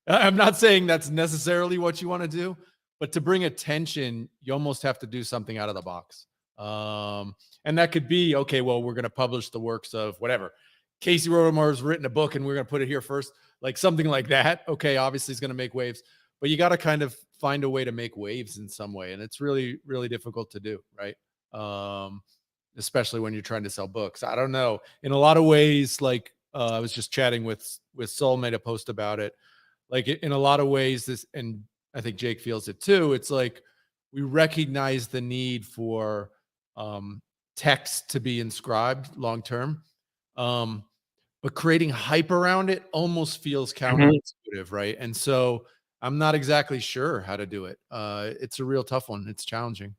I'm not saying that's necessarily what you want to do, but to bring attention, you almost have to do something out of the box. And that could be, okay, well, we're going to publish the works of whatever, Casey Rodemar's written a book and we're going to put it here first, like something like that. Okay, obviously it's going to make waves, but you got to kind of find a way to make waves in some way, and it's really, really difficult to do, right? Especially when you're trying to sell books. I don't know. In a lot of ways, like I was just chatting with Soul, made a post about it. Like in a lot of ways, this, and I think Jake feels it too. It's like we recognize the need for text to be inscribed long term, but creating hype around it almost feels counterintuitive, right? And so I'm not exactly sure how to do it. It's a real tough one. It's challenging.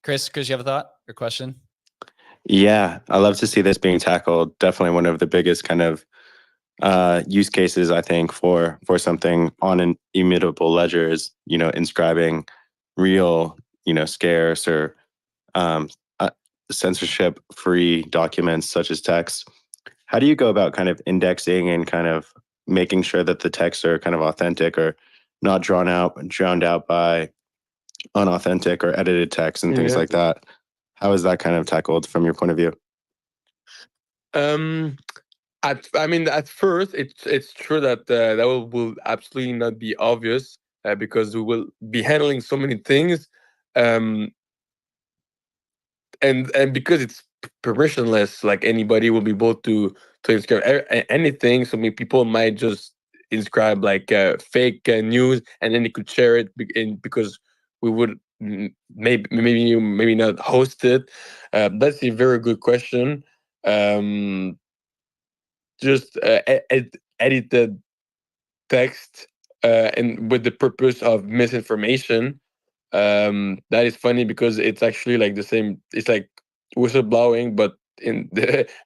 Chris, you have a thought or question? Yeah, I love to see this being tackled. Definitely one of the biggest kind of use cases, I think, for something on an immutable ledger is, inscribing real, scarce or censorship-free documents such as text. How do you go about kind of indexing and kind of making sure that the texts are kind of authentic or not drowned out by unauthentic or edited text and things like that? How is that kind of tackled from your point of view? At first, it's true that that will absolutely not be obvious because we will be handling so many things, and because it's permissionless, like anybody will be able to inscribe anything. So many people might just inscribe like fake news, and then they could share it because we would maybe not host it. That's a very good question. Just edited text and with the purpose of misinformation. That is funny because it's actually like the same. It's like whistleblowing, but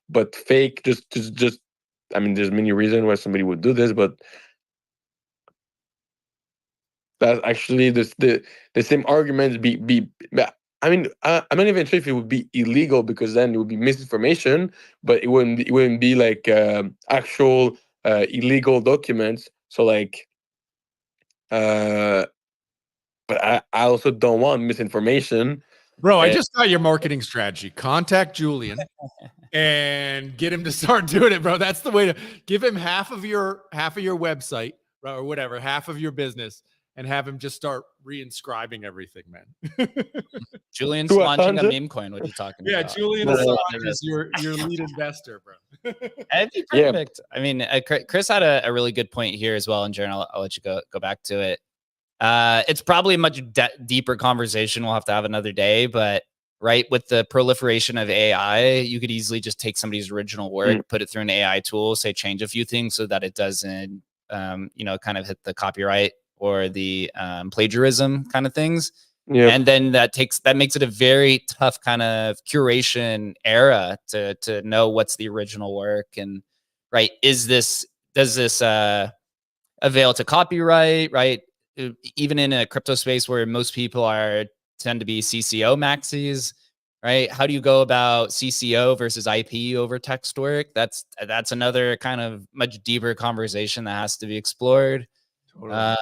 but fake. Just. I mean, there's many reasons why somebody would do this, but that's actually the same arguments be. I mean, I'm not even sure if it would be illegal because then it would be misinformation, but it wouldn't be like actual illegal documents. So like, but I also don't want misinformation. Bro, I just got your marketing strategy. Contact Julian and get him to start doing it, bro. That's the way to give him half of your website, or whatever, half of your business, and have him just start reinscribing everything, man. Julian's launching a meme coin. What are you talking about? Yeah, Julian Assange is your lead investor, bro. That'd be perfect. Yeah. I mean, Chris had a really good point here as well. In general, I'll let you go back to it. It's probably a much deeper conversation. We'll have to have another day, but right, with the proliferation of AI, you could easily just take somebody's original work, put it through an AI tool, say change a few things so that it doesn't, kind of hit the copyright or the plagiarism kind of things. Yep. And then that makes it a very tough kind of curation era to know what's the original work. And right, does this avail to copyright, right? Even in a crypto space where most people tend to be CCO maxis, right? How do you go about CCO versus IP over text work? That's another kind of much deeper conversation that has to be explored. Totally.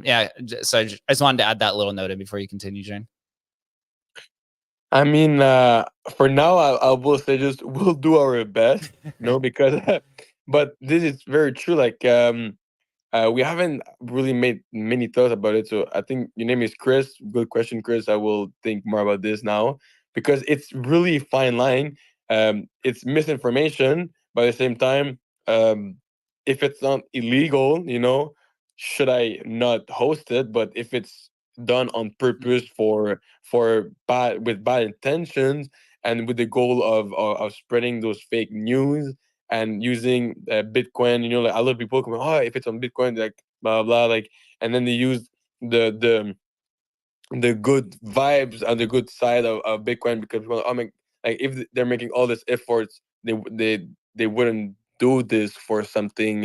Yeah. So I just wanted to add that little note in before you continue, Jane. I mean, for now, I will say just we'll do our best, because, but this is very true. Like, we haven't really made many thoughts about it. So I think your name is Chris. Good question, Chris. I will think more about this now because it's really fine line. It's misinformation, but at the same time, if it's not illegal, should I not host it? But if it's done on purpose with bad intentions and with the goal of spreading those fake news and using Bitcoin, like a lot of people come, oh, if it's on Bitcoin, like blah blah, like, and then they use the good vibes on the good side of Bitcoin because like if they're making all this efforts, they wouldn't do this for something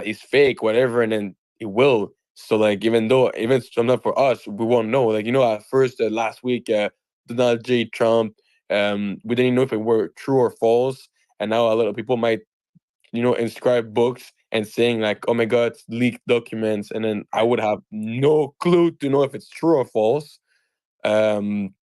is fake, whatever, and then it will. So like even sometimes for us, we won't know. Like at first last week, Donald J. Trump, we didn't know if it were true or false, and now a lot of people might inscribe books and saying like, oh my god, it's leaked documents, and then I would have no clue to know if it's true or false.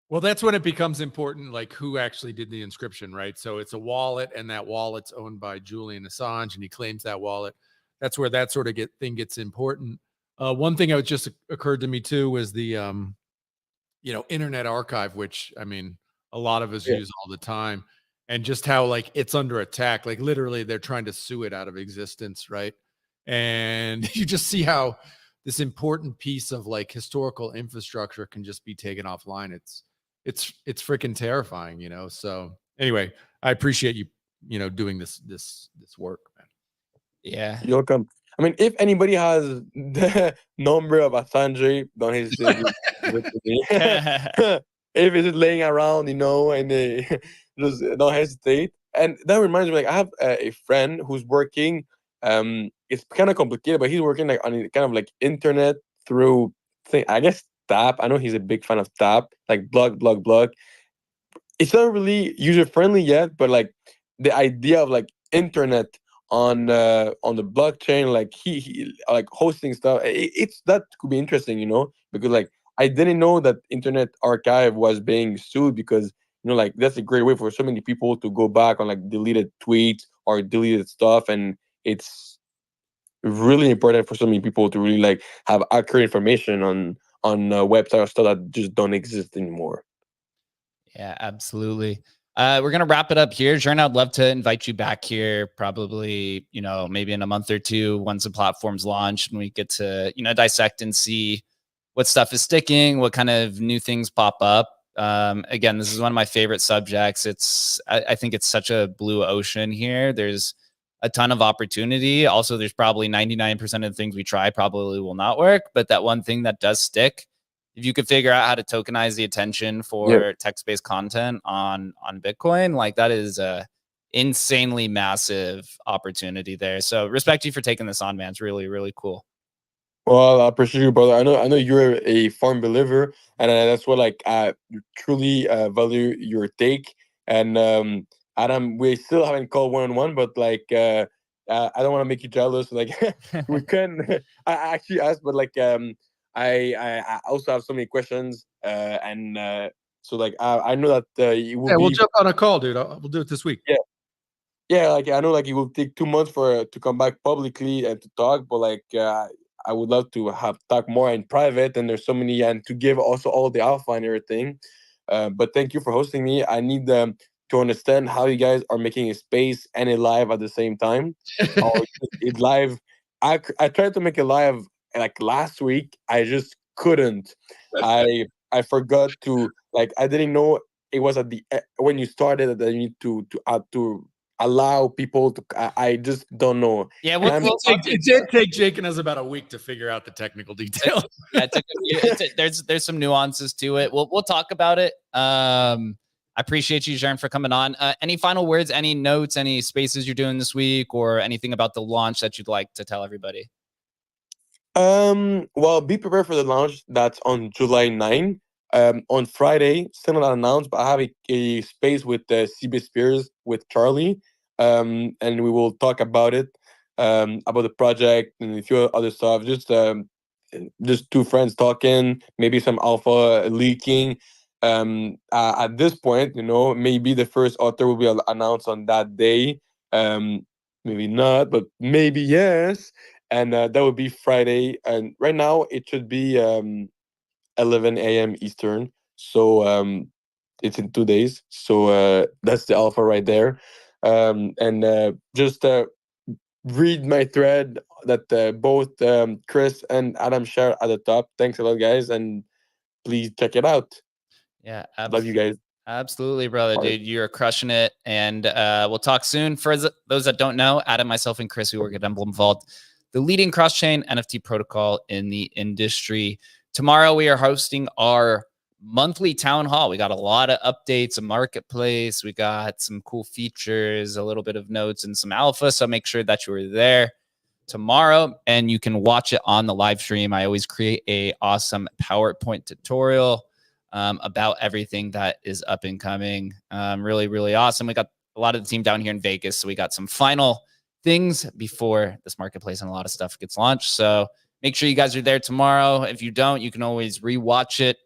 Well, that's when it becomes important, like who actually did the inscription, right? So it's a wallet, and that wallet's owned by Julian Assange, and he claims that wallet. That's where that sort of thing gets important. One thing that just occurred to me too was the Internet Archive, which I mean a lot of us Yeah. use all the time, and just how like it's under attack. Like literally, they're trying to sue it out of existence, right? And you just see how this important piece of like historical infrastructure can just be taken offline. It's freaking terrifying, So anyway, I appreciate you doing this work, man. Yeah. You're welcome. I mean, if anybody has the number of Assange, don't hesitate to give it to me. If it's laying around, and they just don't hesitate. And that reminds me, like I have a friend who's working. It's kind of complicated, but he's working like on a kind of like internet through thing. I guess Tap. I know he's a big fan of Tap, like blog. It's not really user friendly yet, but like the idea of like internet on the blockchain, like he like hosting stuff, it's that could be interesting, because like I didn't know that Internet Archive was being sued because like that's a great way for so many people to go back on like deleted tweets or deleted stuff, and it's really important for so many people to really like have accurate information on website or stuff that just don't exist anymore. Yeah, absolutely. We're going to wrap it up here. Jern, I'd love to invite you back here probably, maybe in a month or two once the platform's launched and we get to, dissect and see what stuff is sticking, what kind of new things pop up. Again, this is one of my favorite subjects. I think it's such a blue ocean here. There's a ton of opportunity. Also, there's probably 99% of the things we try probably will not work, but that one thing that does stick, if you could figure out how to tokenize the attention for text-based content on Bitcoin, like that is a insanely massive opportunity there. So respect you for taking this on, man. It's really, really cool. Well, I appreciate you, brother. I know you're a farm believer, and that's what like I truly value your take. And Adam, we still haven't called one-on-one, but like I don't want to make you jealous. Like we can. I actually asked, but like I also have so many questions, and so like I know that it will We'll be. jump on a call, dude. We'll do it this week. Yeah, like I know, like it will take 2 months for to come back publicly and to talk, but like I would love to have talk more in private. And there's so many, and to give also all the alpha and everything. But thank you for hosting me. I need to understand how you guys are making a space and a live at the same time. Or it live. I tried to make a live like last week. I just couldn't. I forgot to like. I didn't know it was at the when you started that you need to allow people to. I just don't know. Yeah, it did take Jake and us about a week to figure out the technical details. Yeah, there's some nuances to it. We'll talk about it. I appreciate you, Jern, for coming on. Any final words, any notes, any spaces you're doing this week, or anything about the launch that you'd like to tell everybody? Well, be prepared for the launch. That's on July 9. On Friday, still not announced, but I have a space with CB Spears with Charlie. And we will talk about it, about the project and a few other stuff. Just two friends talking, maybe some alpha leaking. At this point, maybe the first author will be announced on that day. Maybe not, but maybe yes. And that would be Friday. And right now it should be 11 a.m. Eastern. So it's in 2 days. So that's the alpha right there. And just read my thread that both Chris and Adam share at the top. Thanks a lot, guys. And please check it out. Yeah. Love you guys. Absolutely, brother, dude. You're crushing it. And we'll talk soon. For those that don't know, Adam, myself, and Chris, who work at Emblem Vault, the leading cross-chain NFT protocol in the industry. Tomorrow, we are hosting our monthly town hall. We got a lot of updates, a marketplace. We got some cool features, a little bit of notes, and some alpha. So make sure that you are there tomorrow, and you can watch it on the live stream. I always create a awesome PowerPoint tutorial about everything that is up and coming. Really, really awesome. We got a lot of the team down here in Vegas, so we got some final things before this marketplace and a lot of stuff gets launched. So make sure you guys are there tomorrow. If you don't, you can always rewatch it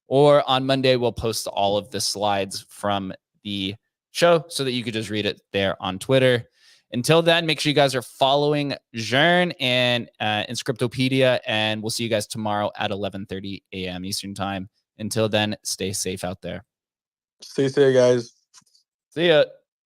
or on Monday, we'll post all of the slides from the show so that you could just read it there on Twitter. Until then, make sure you guys are following Jern and Inscriptopedia, and we'll see you guys tomorrow at 11:30 a.m. Eastern time. Until then, stay safe out there. Stay safe, guys. See ya.